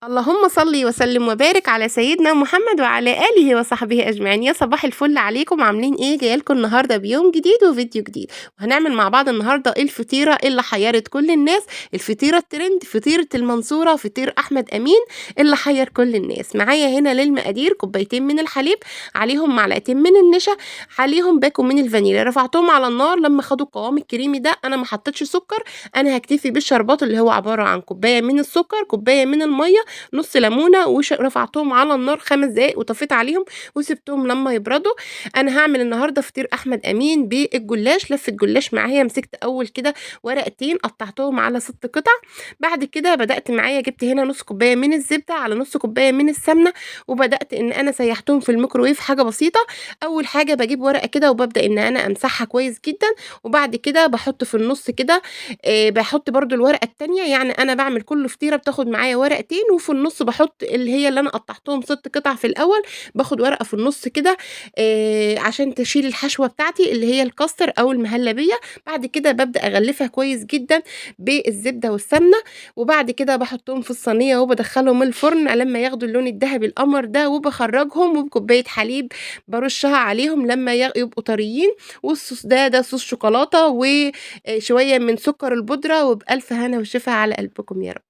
اللهم صل وسلم وبارك على سيدنا محمد وعلى آله وصحبه أجمعين. يا صباح الفل عليكم، عاملين إيه؟ جاية لكم النهارده بيوم جديد وفيديو جديد، وهنعمل مع بعض النهارده الفطيرة اللي حيرت كل الناس، الفطيرة الترند، فطيرة المنصورة، فطير أحمد أمين اللي حير كل الناس. معايا هنا للمقادير كوبايتين من الحليب، عليهم معلقتين من النشا، عليهم باكو من الفانيليا. رفعتهم على النار لما خدوا القوام الكريمي ده. أنا ما حطيتش سكر، أنا هكتفي بالشربات اللي هو عبارة عن كوباية من السكر، كوباية من المية، نص ليمونه، رفعتهم على النار 5 دقايق وطفيت عليهم وسبتهم لما يبردوا. انا هعمل النهارده فطير احمد امين بالجلاش، لفه جلاش معايا. مسكت اول كده ورقتين قطعتهم على 6 قطع. بعد كده بدات معايا، جبت هنا نص كوبايه من الزبده على نص كوبايه من السمنه، وبدات ان انا سيحتهم في الميكروويف حاجه بسيطه. اول حاجه بجيب ورقه كده وببدا ان انا امسحها كويس جدا، وبعد كده بحط في النص كده باحط برضه الورقة التانية. يعني أنا باعمل كل فطيرة بتاخد معايا ورقتين، وفي النُص باحط اللي أنا قطّعتهم 6 قطع في الأول، باخد ورقة في النُص كده عشان تشيل الحشوة بتاعتي اللي هي الكاستر أو المهلبية. بعد كده بابدأ أغلّفها كويس جدًا بالزبدة والسمنة، وبعد كده باحطهم في الصينية وبادخّلهم الفرن لمّا ياخدوا اللون الدهبي القمر ده، وباخرّجهم وبكوباية حليب بارُشّها عليهم لمّا يبقوا طريين. والصوص ده صوص شوكولاتة شوية من سكر البودرة، وبألف هنا وشفا على قلبكم يا رب.